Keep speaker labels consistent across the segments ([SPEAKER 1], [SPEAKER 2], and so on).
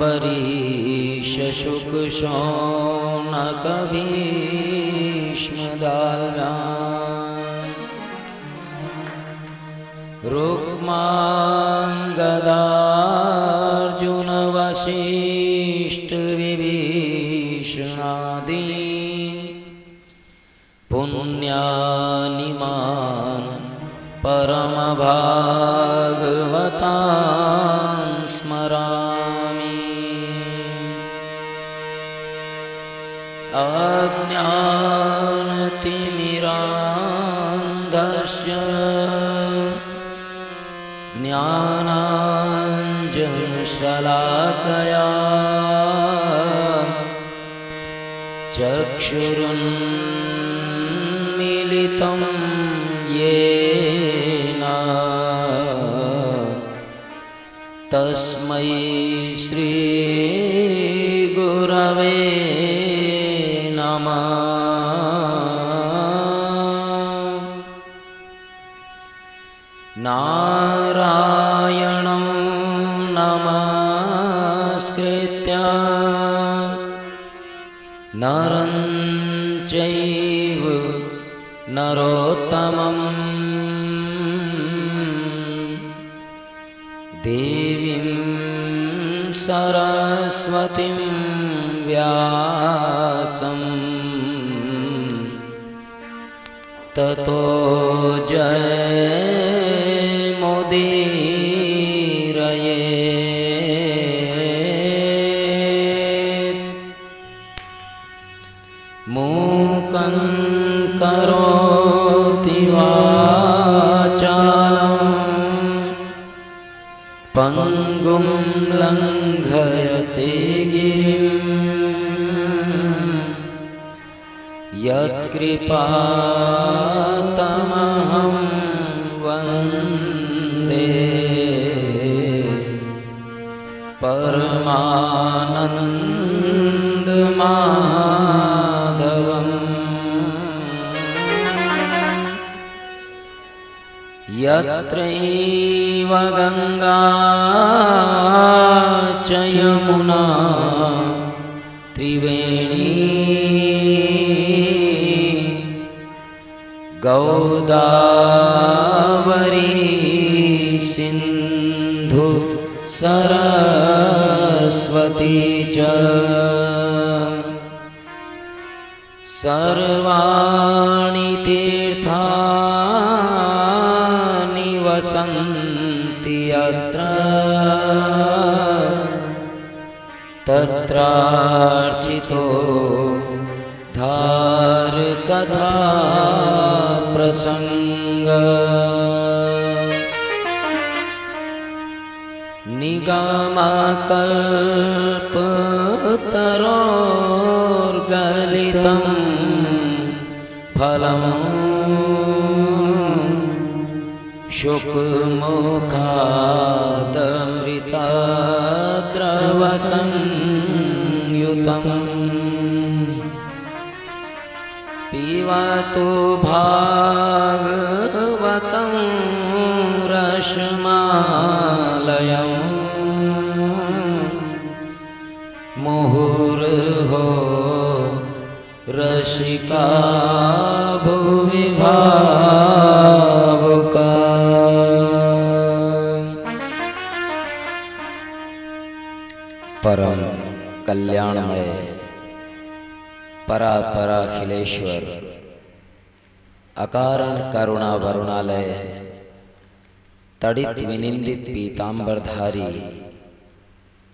[SPEAKER 1] व्यासाम्बरीश शुकशौनक भीष्मदाल्म्यान् रुक्माङ्गदार्जुन वसिष्ठ विभीषणादीन् पुण्यानिमान् परमभागवतान् स्मरामि। अज्ञानतिमिरान्धस्य ज्ञानाञ्जनशलाकया चक्षुरुन्मीलितं येन तस्मै श्री गुरवे नमः। नारायणं नमस्कृत्य नरं चैव नरोत्तमं देवीं सरस्वतीं व्यासं ततो जयमुदीरयेत्। मूकं करोति वाचालं पंगुं लंघयते गिरिं यत्कृपातमहं वन्दे परमानन्दमाधवम्। यत्रैव गंगा च यमुना त्रिवेणी गोदावरी सिंधु सरस्वती च सर्वाणि तीर्थानि वसन्ति यत्र तत्रार्चितो धारकथा प्रसंग। निगमकल्पतरोर्गलितं फलं शुक्मुखादमृतद्रवसंयुतम् पिबतु भागवतं रसमालयम् मुहुर्हो रसिका भुवि भावुका। परम कल्याणमय परापराखिलेश्वर अकारण करुणा वरुणालय तड़ित विनिंदित पीतांबरधारी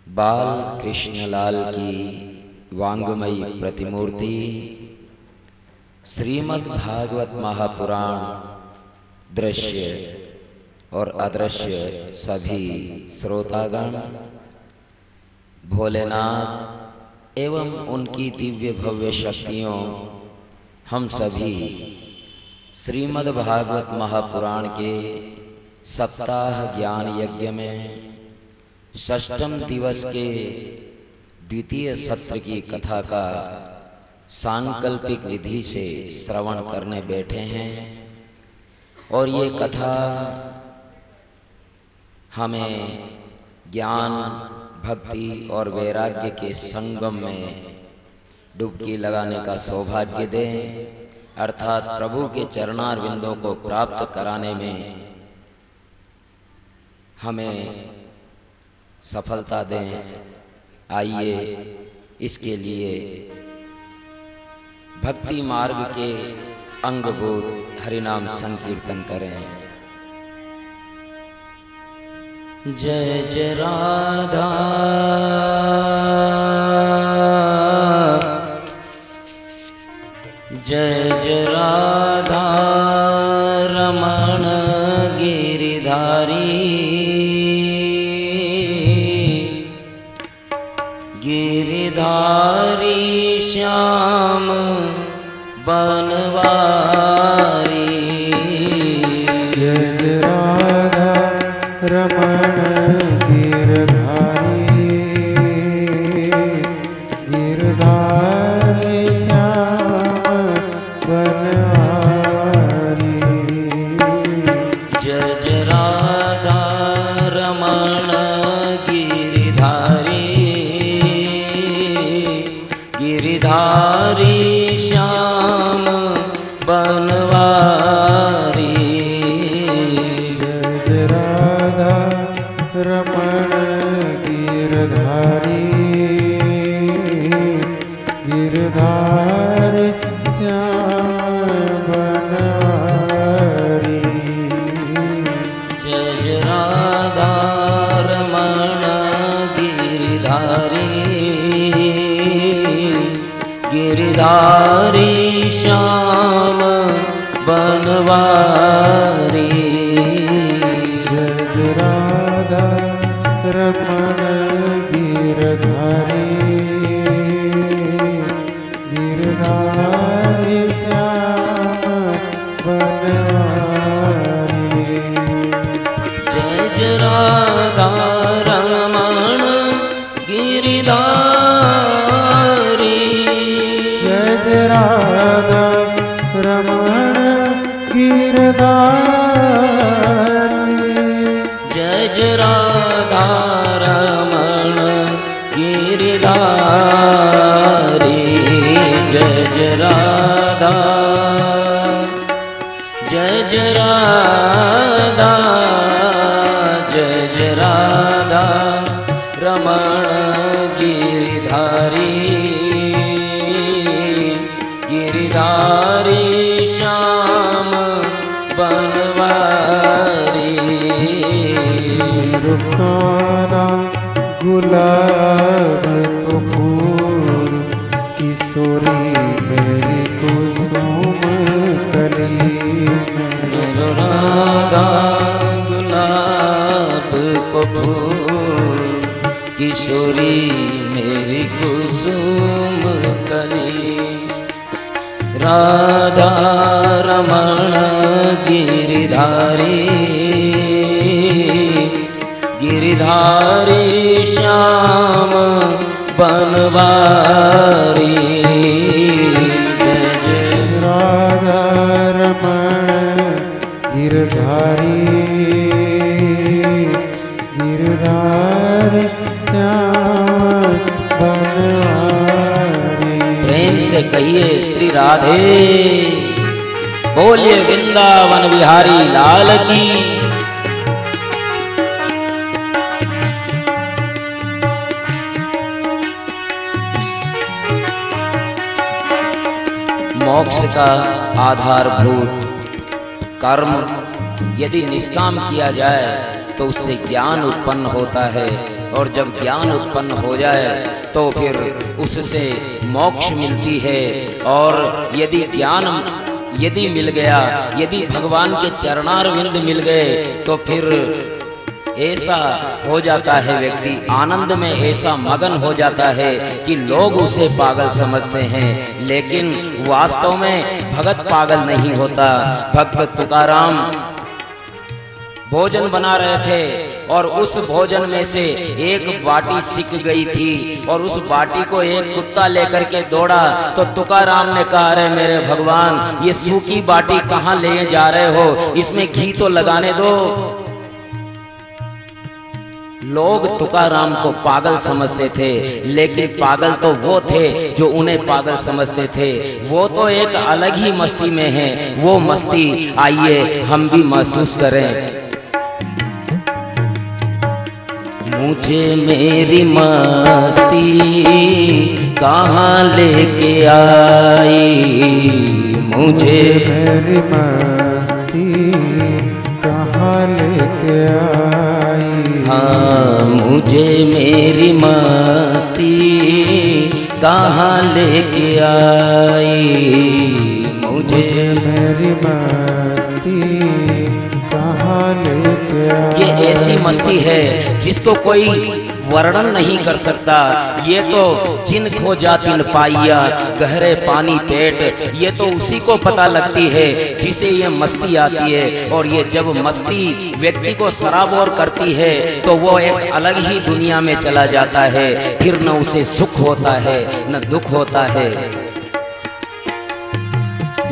[SPEAKER 1] बाल कृष्णलाल की वांगमयी प्रतिमूर्ति श्रीमद् भागवत महापुराण दृश्य और अदृश्य सभी श्रोतागण भोलेनाथ एवं उनकी दिव्य भव्य शक्तियों हम सभी श्रीमद् भागवत महापुराण के सप्ताह ज्ञान यज्ञ में षष्ठम दिवस के द्वितीय सत्र की कथा का सांकल्पिक विधि से श्रवण करने बैठे हैं। और ये कथा हमें ज्ञान, भक्ति और वैराग्य के संगम में डुबकी लगाने का सौभाग्य दे, अर्थात प्रभु के चरणारविंदों को प्राप्त कराने में हमें सफलता दें। आइए इसके लिए भक्ति मार्ग के अंगभूत हरिनाम संकीर्तन करें। जय जय राधा जय जय राधा रमण गिरिधारी गिरिधारी श्याम बनवारी।
[SPEAKER 2] जय जय राधा रमण गिरधारी गिरधारी श्याम बनवारी।
[SPEAKER 1] जय जय राधा रमण गिरिधारी गिरिधारी श्याम बनवारी।
[SPEAKER 2] जय जय राधा रमण गिरधारी गिरधारी श्याम बनवारी।
[SPEAKER 1] जय जय राधा रमण गिरिधारी गिरिधारी श्याम बनवारी।
[SPEAKER 2] जय जय राधा रमण गिरधारी गिरधारी श्याम बनवारी।
[SPEAKER 1] जय जय राधा रमण गिरिधारी
[SPEAKER 2] जय जय राधा रमण गिरधारी
[SPEAKER 1] जय जय राधा रमण गिरिधारी। जय जय राधा जय जय राधा जय जय राधा रमण गिरिधारी गिरिधारी श्याम बनवारी।
[SPEAKER 2] रुखाना गुलाब को फूल किशोरी मेरी कुसुम कली।
[SPEAKER 1] मेरो राधा गुलाब को फूल किशोरी मेरी कुसुम कली। राधा रमण गिरिधारी गिरिधारी श्याम बनवारी। जय जय
[SPEAKER 2] राधा रमण गिरधारी गिरधारी श्याम बनवारी।
[SPEAKER 1] प्रेम से कहिए श्री राधे, बोलिए वृंदावन बिहारी लाल की। मोक्ष का आधारभूत कर्म यदि निष्काम किया जाए तो उससे ज्ञान उत्पन्न होता है, और जब ज्ञान उत्पन्न हो जाए तो फिर उससे मोक्ष मिलती है। और यदि ज्ञान यदि मिल गया, यदि भगवान के चरणारविंद मिल गए तो फिर ऐसा हो जाता है, व्यक्ति आनंद में ऐसा मगन हो जाता है कि लोग उसे पागल समझते हैं, लेकिन वास्तव में भगत पागल नहीं होता। भक्त तुकाराम भोजन बना रहे थे और उस भोजन में से एक बाटी सिक गई थी और उस बाटी को एक कुत्ता लेकर के दौड़ा। तो तुकाराम ने कहा, अरे मेरे भगवान, ये सूखी बाटी कहाँ ले जा रहे हो, इसमें घी तो लगाने दो। लोग तुकाराम को पागल समझते थे, लेकिन पागल तो वो थे जो उन्हें पागल समझते थे। वो तो एक अलग ही मस्ती में है। वो मस्ती आइए हम भी महसूस करें। मुझे मेरी मस्ती कहाँ लेके आई, मुझे
[SPEAKER 2] मेरी मस्ती कहाँ लेके आई।
[SPEAKER 1] हाँ, मुझे मेरी मस्ती कहाँ लेके आई, मुझे
[SPEAKER 2] मेरी मस्ती कहाँ लेके आई।
[SPEAKER 1] ये ऐसी मस्ती है जिसको कोई वर्णन नहीं कर सकता। ये तो जिन खो जातिन पाइया गहरे पानी पेट, ये तो उसी को पता लगती है जिसे ये मस्ती आती है। और ये जब मस्ती व्यक्ति को सराबोर करती है तो वो एक अलग ही दुनिया में चला जाता है। फिर न उसे सुख होता है न दुख होता है,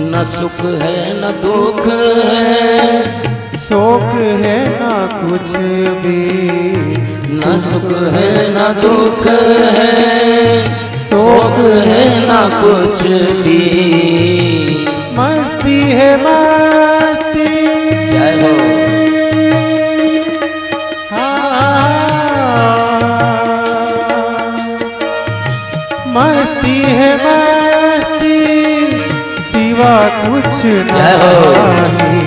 [SPEAKER 1] न सुख है न दुख है,
[SPEAKER 2] शोक है ना कुछ भी,
[SPEAKER 1] न सुख है न दुख है, शोक है न कुछ भी,
[SPEAKER 2] मस्ती है मस्ती।
[SPEAKER 1] जय हो।
[SPEAKER 2] मस्ती है मस्ती, सिवा कुछ
[SPEAKER 1] जय हो।
[SPEAKER 2] नहीं।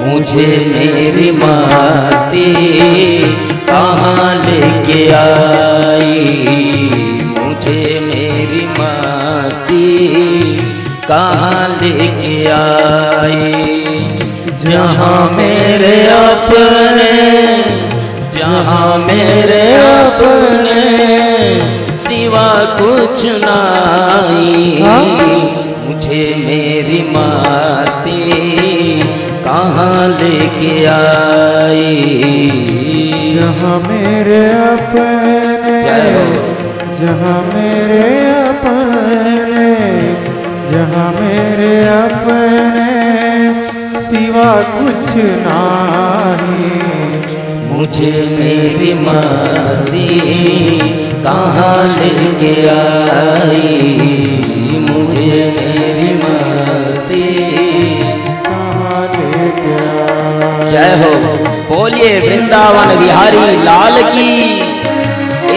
[SPEAKER 1] मुझे मेरी मस्ती कहाँ लेके आई, मुझे मेरी मस्ती कहाँ लेके आई। जहाँ मेरे अपने, जहाँ मेरे अपने सिवा कुछ नहीं, मुझे मेरी मस्ती कहाँ लेके आई।
[SPEAKER 2] जहाँ मेरे अपने,
[SPEAKER 1] जय हो।
[SPEAKER 2] जहाँ मेरे अपने, जहाँ मेरे अपने सिवा कुछ नहीं,
[SPEAKER 1] मुझे मेरी मस्ती कहाँ लेके आई, मुझे मेरी मस्ती। जय हो। बोलिए वृंदावन बिहारी लाल की।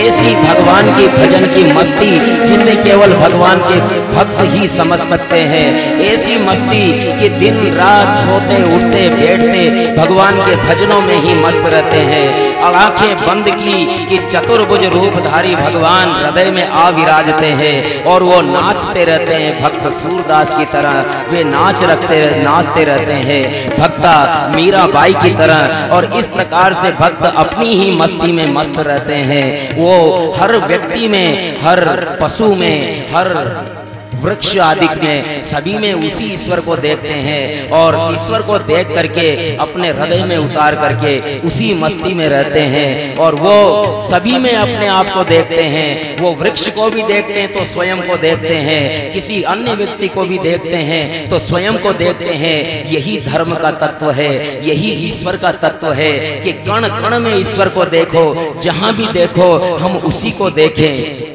[SPEAKER 1] ऐसी भगवान की भजन की मस्ती जिसे केवल भगवान के भक्त ही समझ सकते हैं। ऐसी मस्ती कि दिन रात सोते उठते बैठते भगवान के भजनों में ही मस्त रहते हैं। और आंखें बंद की कि चतुर्भुज रूपधारी भगवान हृदय में आ विराजते हैं और वो नाचते रहते हैं। भक्त सूरदास की तरह वे नाचते रहते हैं, भक्ता मीराबाई की तरह। और इस प्रकार से भक्त अपनी ही मस्ती में मस्त रहते हैं। वो हर व्यक्ति में, हर पशु में, हर वृक्ष आदि में, सभी में उसी ईश्वर को देखते हैं और ईश्वर को देख करके अपने हृदय में उतार करके उसी मस्ती में रहते हैं। और वो सभी में अपने आप को देखते हैं। वो वृक्ष को भी देखते हैं तो स्वयं को देखते हैं, किसी अन्य व्यक्ति को भी देखते हैं तो स्वयं को देखते हैं। यही धर्म का तत्व है, यही ईश्वर का तत्व है कि कण कण में ईश्वर को देखो, जहां भी देखो हम उसी को देखें।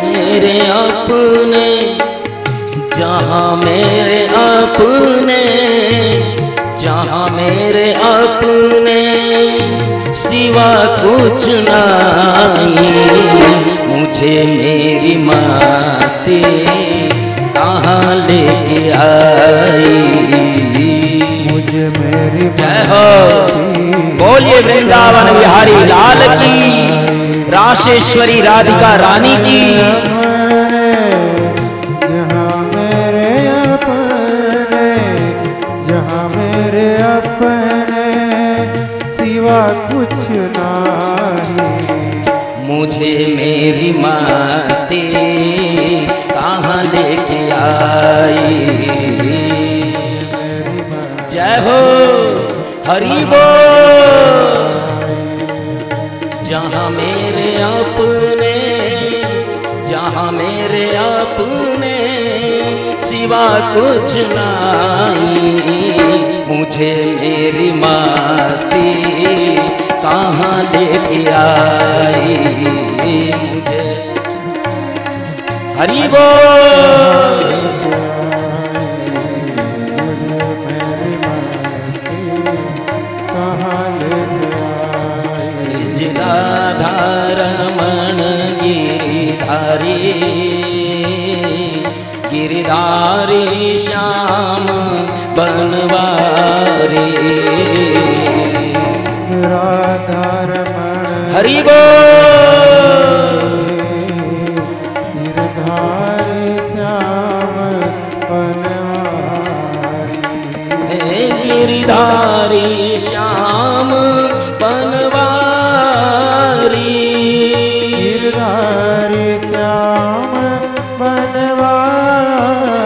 [SPEAKER 1] मेरे अपने, जहाँ मेरे अपने, जहाँ मेरे अपने सिवा कुछ नहीं, मुझे मेरी मस्ती कहाँ लेके आई,
[SPEAKER 2] मुझे मेरी।
[SPEAKER 1] जय हो। बोलिए वृंदावन बिहारी लाल की, राशेश्वरी राधिका रानी की।
[SPEAKER 2] जहाँ मेरे अपने, जहाँ मेरे अपने सिवा कुछ नहीं,
[SPEAKER 1] मुझे मेरी मस्ती कहाँ लेके आई। जय हो। हरि बोल। जहाँ मेरे अपने, जहाँ मेरे अपने सिवा कुछ नहीं, मुझे मेरी मस्ती कहाँ लेके आई। मुझे हरि बोल। राधारमण गिरिधारी, गिरिधारी श्याम बनवारी।
[SPEAKER 2] राधारमण
[SPEAKER 1] हरि बोल।
[SPEAKER 2] गिरधारी श्याम बनवारी,
[SPEAKER 1] गिरिधारी श्याम बनवारी।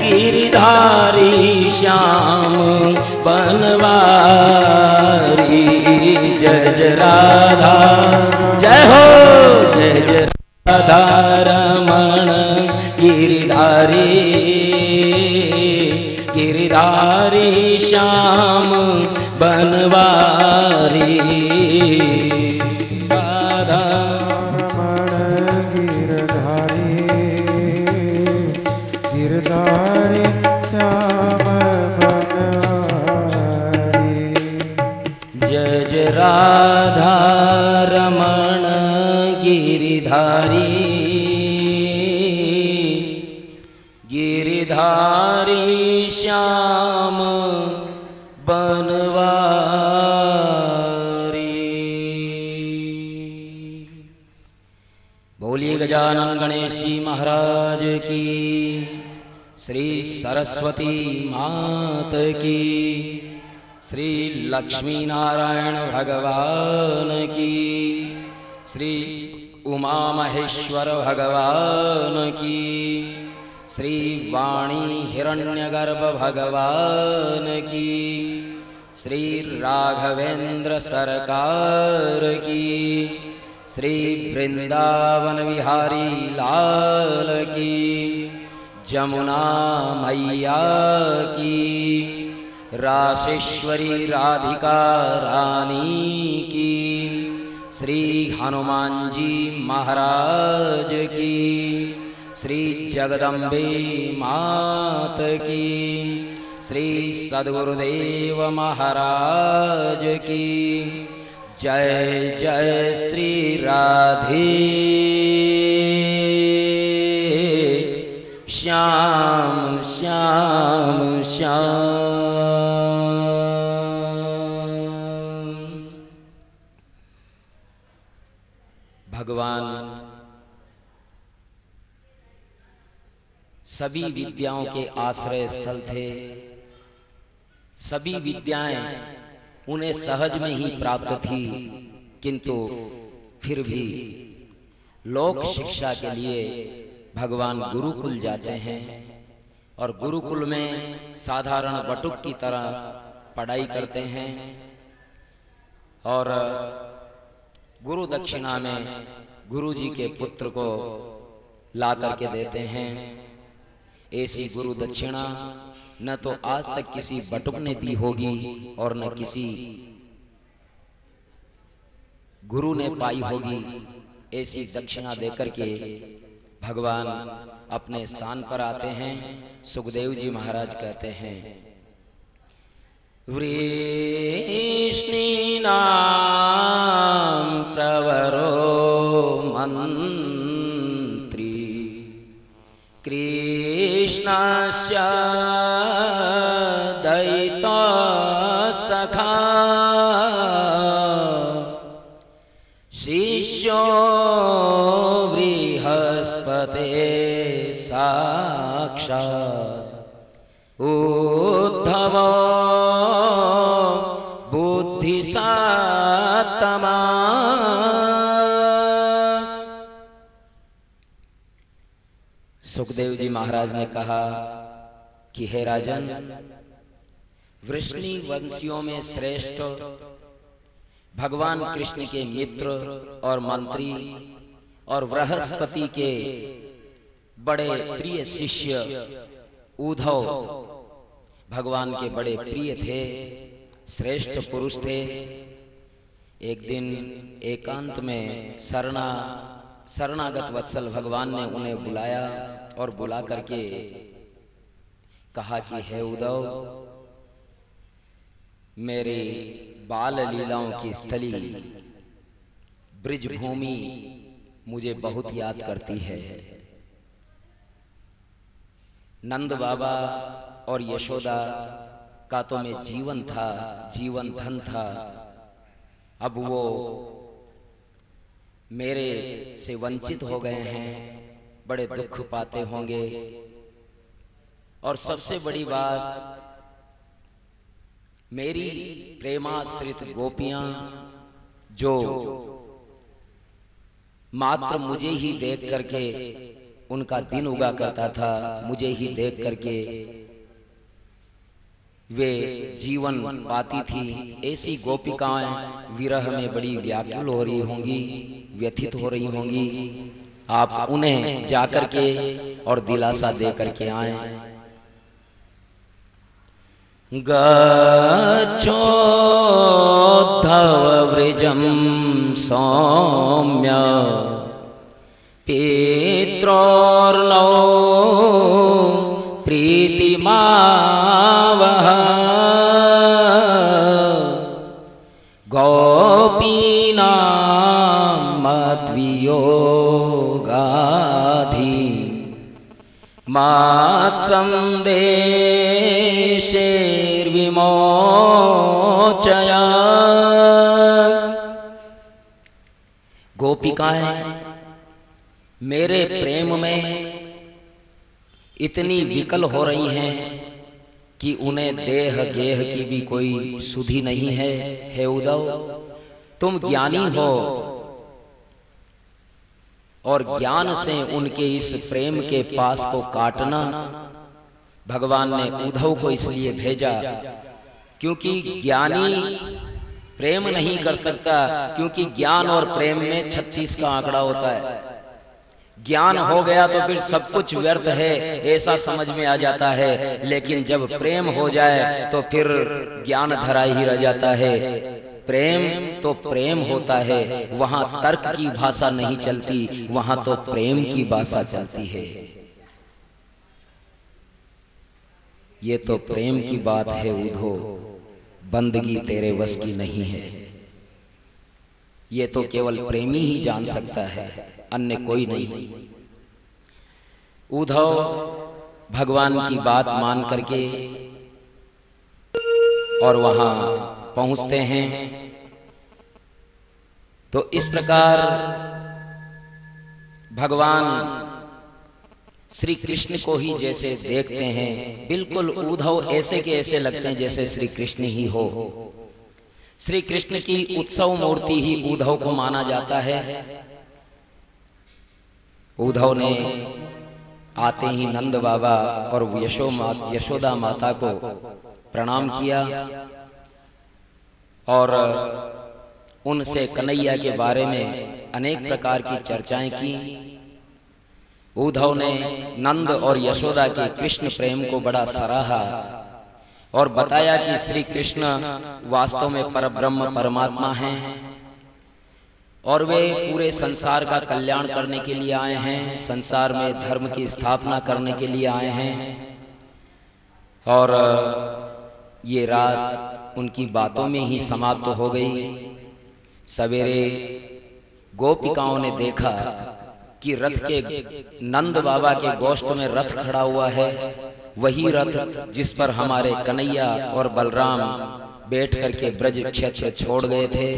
[SPEAKER 2] गिरधारी श्याम बनवारी,
[SPEAKER 1] गिरिधारी श्याम बनवारी। जय जय राधा, जय हो जय जय राधा रमण गिरिधारी, गिरिधारी श्याम बनवारी। राधा
[SPEAKER 2] रमण गिरधारी, गिरधारी श्याम बनवारी।
[SPEAKER 1] जय जय राधा रमण गिरिधारी, गिरिधारी श्याम बनवारी। बोलिए गजानन गणेश जी महाराज की, श्री सरस्वती मात की, श्री लक्ष्मी नारायण भगवान की, श्री उमा महेश्वर भगवान की, श्री वाणी हिरण्यगर्भ भगवान की, श्री राघवेंद्र सरकार की, श्री वृंदावन विहारी लाल की, जमुना मैया की, राशेश्वरी राधिका रानी की, श्री हनुमान जी महाराज की, श्री जगदम्बे मात की, श्री सद्गुरुदेव महाराज की। जय जय श्री राधे श्याम श्याम श्याम। भगवान सभी विद्याओं के आश्रय स्थल थे। सभी विद्याएं उन्हें सहज में ही प्राप्त थी, किंतु फिर भी लोक शिक्षा के लिए भगवान गुरुकुल जाते हैं और गुरुकुल में साधारण बटुक की तरह पढ़ाई करते हैं और गुरु दक्षिणा में गुरु जी के पुत्र को ला करके देते हैं। ऐसी गुरु दक्षिणा न तो आज तक किसी बटुक ने दी होगी और न किसी गुरु ने पाई होगी। ऐसी दक्षिणा देकर के भगवान अपने स्थान पर आते हैं। सुखदेव जी महाराज कहते हैं, वृष्णीनां प्रवरो मंत्री कृष्णस्य दयिता सखा शिष्यो बृहस्पते साक्षात् उद्धव बुद्धिसात्तमा। सुखदेव जी महाराज ने कहा कि हे राजन, वृष्णि वंशियों में श्रेष्ठ, भगवान कृष्ण के मित्र और मंत्री और बृहस्पति के बड़े प्रिय शिष्य उद्धव भगवान के बड़े प्रिय थे, श्रेष्ठ पुरुष थे। एक दिन एकांत में शरणागत वत्सल भगवान ने उन्हें बुलाया और बुला करके कहा कि हे उद्धव, मेरी बाल लीलाओं की स्थली ब्रिज भूमि मुझे बहुत याद करती है। नंद बाबा और यशोदा का तो मैं जीवन था, जीवन धन था। अब वो मेरे से वंचित हो गए हैं, बड़े दुख पाते होंगे। और सबसे बड़ी बात, मेरी प्रेमाश्रित गोपियां जो मात्र मुझे ही देख करके उनका दिन उगा करता था, मुझे ही देख करके वे जीवन पाती थी, ऐसी गोपिकाएं विरह में बड़ी व्याकुल हो रही होंगी, व्यथित हो रही होंगी। आप उन्हें जाकर के और दिलासा दे करके आए। गच्छोद्धव व्रजं सौम्य पित्रोर्नो प्रीतिमावह गोपीनां मद्वियोगाधि मात्संदेशेर्विमोचया। गोपिकाएं मेरे प्रेम में इतनी विकल हो रही हैं कि उन्हें देह गेह की भी कोई सुधि नहीं है। हे उद्धव, तुम ज्ञानी हो और ज्ञान से उनके इस प्रेम के पास को काटना। भगवान ने उद्धव को इसलिए भेजा क्योंकि ज्ञानी प्रेम नहीं कर सकता, क्योंकि ज्ञान और प्रेम में 36 का आंकड़ा होता है। ज्ञान हो गया तो फिर सब कुछ व्यर्थ है, ऐसा समझ में आ जाता है। लेकिन जब प्रेम हो जाए तो फिर ज्ञान धरा ही रह जाता है। प्रेम तो प्रेम होता है, वहां तर्क की भाषा नहीं चलती, वहां तो प्रेम की भाषा चलती है। ये तो प्रेम की बात है उद्धव, बंदगी तेरे वश की नहीं है। ये तो केवल प्रेमी ही जान सकता है, अन्य कोई नहीं। उद्धव भगवान की बात मान करके और वहां पहुंचते हैं। तो इस प्रकार भगवान श्री कृष्ण को ही जैसे देखते हैं, बिल्कुल उद्धव ऐसे के ऐसे लगते हैं जैसे श्री कृष्ण ही हो। श्री कृष्ण की उत्सव मूर्ति ही उद्धव को माना जाता है। उद्धव ने आते ही नंद बाबा और यशोदा माता को प्रणाम किया और उनसे कन्हैया के बारे में अनेक प्रकार की चर्चाएं की। उद्धव ने नंद और यशोदा के कृष्ण प्रेम को बड़ा सराहा और बताया कि श्री कृष्ण वास्तव में परब्रह्म परमात्मा हैं और वे पूरे संसार का कल्याण करने के लिए आए हैं, संसार में धर्म की स्थापना करने के लिए आए हैं। और ये रात उनकी बातों में ही समाप्त हो गई। सवेरे गोपिकाओं ने देखा कि रथ के नंद बाबा के गोष्ठ में रथ खड़ा हुआ है, वही रथ जिस पर हमारे कन्हैया और बलराम बैठ करके ब्रज क्षेत्र छोड़ गए थे।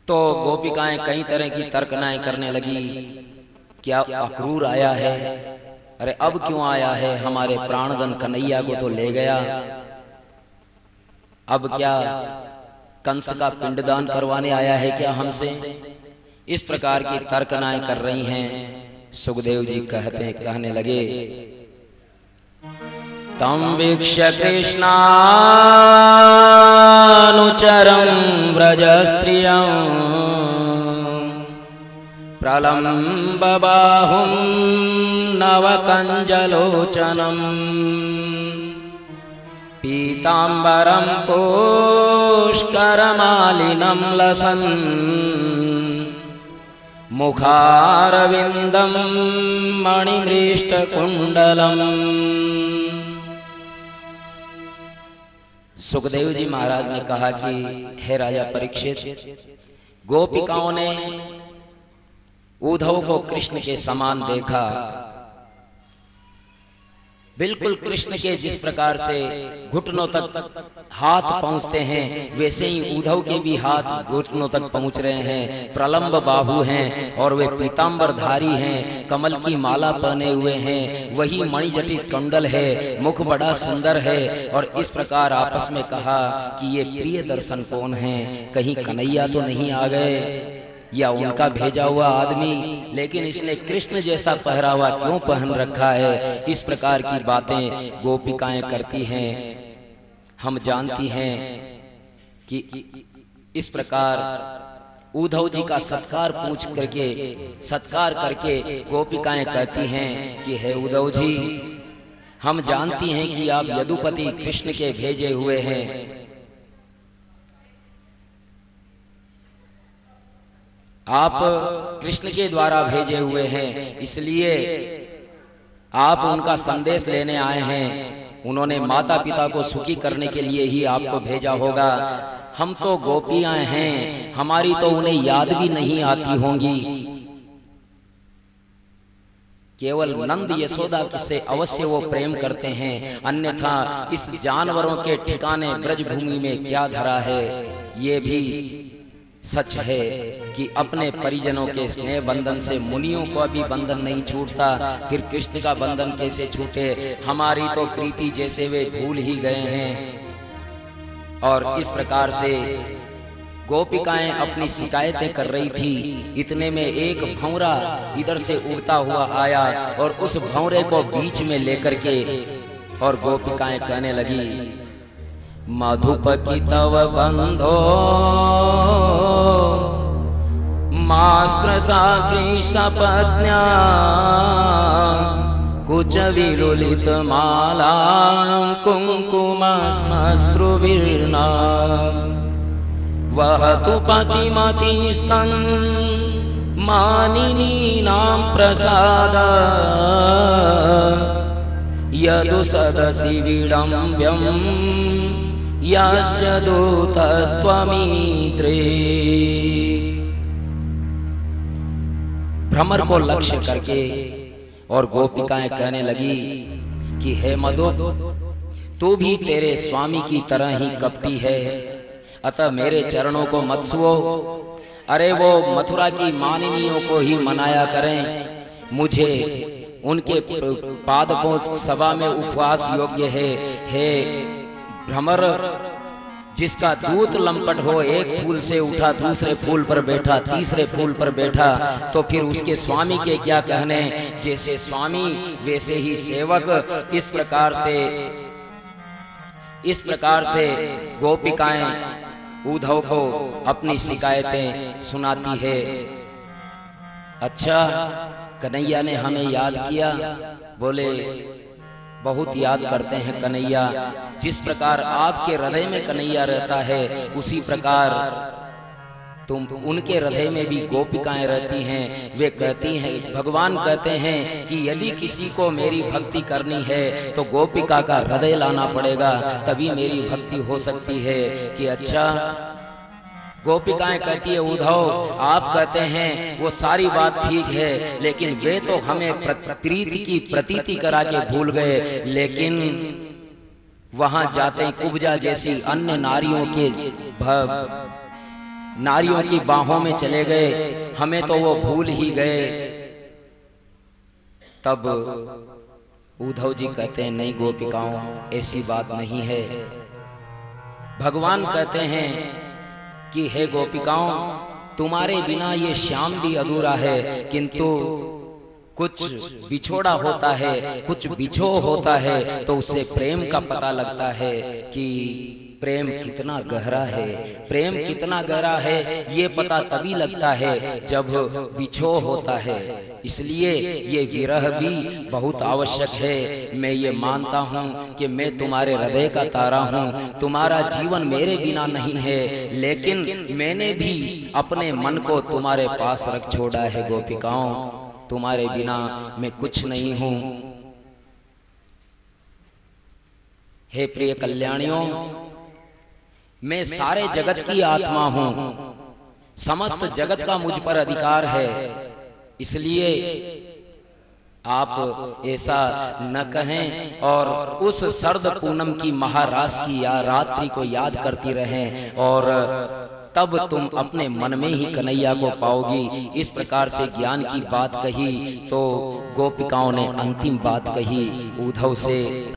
[SPEAKER 1] तो गोपिकाएं कई तरह की तर्कनाएं करने लगी, क्या अक्रूर आया है? अरे अब क्यों आया है? हमारे प्राणधन कन्हैया को तो ले गया, अब क्या कंस का पिंडदान करवाने आया है क्या हमसे? इस प्रकार की तर्कनाएं कर रही हैं। सुखदेव जी कहने लगे, तं वीक्ष्य कृष्णानुचरं व्रजस्त्रियं प्रलम्बबाहुं नवकञ्जलोचनं पीताम्बरं पुष्करमालिनं लसन् मुखारविन्दं मणिमृष्टकुण्डलम्। सुखदेव जी महाराज ने कहा कि हे राजा परीक्षित, गोपिकाओं ने उद्धव को कृष्ण के समान देखा। बिल्कुल कृष्ण के जिस प्रकार से घुटनों तक हाथ पहुंचते हैं, वैसे ही उद्धव के भी हाथ घुटनों तक पहुंच रहे हैं। प्रलंब बाहु हैं और वे पीतांबर धारी हैं, कमल की माला पहने हुए हैं, वही मणिजटित कुंडल है, मुख बड़ा सुंदर है। और इस प्रकार आपस में कहा कि ये प्रिय दर्शन कौन है, कहीं कन्हैया तो नहीं आ गए या उनका भेजा हुआ आदमी, लेकिन इसने कृष्ण जैसा पहरावा क्यों पहन रखा है। इस प्रकार की बातें गोपिकाएं करती हैं। हम जानती हैं कि इस प्रकार उद्धव जी का सत्कार करके गोपिकाएं कहती हैं कि हे उद्धव जी, हम जानती हैं कि आप यदुपति कृष्ण के भेजे हुए हैं। आप कृष्ण के द्वारा भेजे हुए हैं, इसलिए आप उनका संदेश लेने आए हैं। उन्होंने माता पिता को सुखी करने के लिए ही आपको भेजा होगा। हम तो गोपियां हैं, हमारी तो उन्हें याद भी नहीं आती होंगी। केवल नंद यशोदा से अवश्य वो प्रेम करते हैं, अन्यथा इस जानवरों के ठिकाने ब्रजभूमि में क्या धरा है। ये भी सच है कि अपने परिजनों के स्नेह बंधन से मुनियों को भी बंधन नहीं छूटता, फिर कृष्ण का बंधन कैसे छूटे। हमारी तो प्रीति जैसे वे भूल ही गए हैं। और इस प्रकार से गोपिकाएं अपनी शिकायतें कर रही थी। इतने में एक भंवरा इधर से उड़ता हुआ आया और उस भंवरे को बीच में लेकर के और गोपिकाएं कहने लगी, मधुपकी तव बंधो मास्त्रसाग्री सपत्न्या कुच विलुलित माला कुंकुमश्मश्रुवीर्णा वहतु पतिमतिस्तं मानिनीनां प्रसाद यदु सदसि विडम्ब्यं यस्य दूतस्त्वमीद्रे। भ्रमर को लक्ष्य करके और गोपिकाएं कहने लगी कि हे मधु, तू भी तेरे स्वामी की तरह ही कपटी है, अतः मेरे चरणों को मत छुओ। अरे वो मथुरा की मानिनियों को ही मनाया करें, मुझे उनके पादपों सभा में उपवास योग्य है। हे भ्रमर, जिसका दूत लंपट हो, एक फूल से उठा दूसरे फूल पर बैठा, तीसरे फूल पर बैठा, तो फिर उसके स्वामी के क्या कहने। जैसे स्वामी वैसे ही सेवक। इस प्रकार से गोपिकाएं उद्धव को अपनी शिकायतें सुनाती है। अच्छा, कन्हैया ने हमें याद किया। बोले, बहुत याद करते हैं कन्हैया। जिस प्रकार आपके हृदय में कन्हैया रहता है, उसी प्रकार तुम उनके हृदय में भी गोपिकाएं रहती हैं। वे कहती हैं, भगवान कहते हैं कि यदि किसी को मेरी भक्ति करनी है तो गोपिका का हृदय लाना पड़ेगा, तभी मेरी भक्ति हो सकती है। कि अच्छा, गोपिकाएं कहती है, उद्धव आप कहते हैं वो सारी बात ठीक है, लेकिन वे तो हमें प्रीति की प्रतीति करा के भूल गए, लेकिन वहां जाते कुब्जा जैसी अन्य नारियों की बाहों में चले गए, हमें तो वो भूल ही गए। तब उद्धव जी कहते हैं, नहीं गोपिकाओं, ऐसी बात नहीं है। भगवान कहते हैं कि हे गोपिकाओं, तुम्हारे बिना ये श्याम भी अधूरा है, किंतु कुछ बिछोड़ा होता है, कुछ बिछो होता है, तो उससे प्रेम का पता लगता है कि प्रेम कितना गहरा है। प्रेम कितना गहरा है ये पता तभी लगता है जब बिछो होता है। इसलिए ये विरह भी बहुत आवश्यक है। मैं ये मानता हूँ कि मैं तुम्हारे हृदय का तारा हूँ, तुम्हारा जीवन मेरे बिना नहीं है, लेकिन मैंने भी अपने मन को तुम्हारे पास रख छोड़ा है। गोपिकाओं, तुम्हारे बिना मैं कुछ नहीं हूँ। हे प्रिय कल्याणियों, मैं सारे जगत की आत्मा हूं, समस्त जगत का मुझ पर अधिकार है। इसलिए आप ऐसा न कहें और उस सर्द पूनम की महारास की या रात्रि को याद करती रहें, और तब तुम अपने मन में ही कन्हैया को पाओगी। इस प्रकार से ज्ञान की बात कही तो गोपिकाओं ने अंतिम बात कही उद्धव से।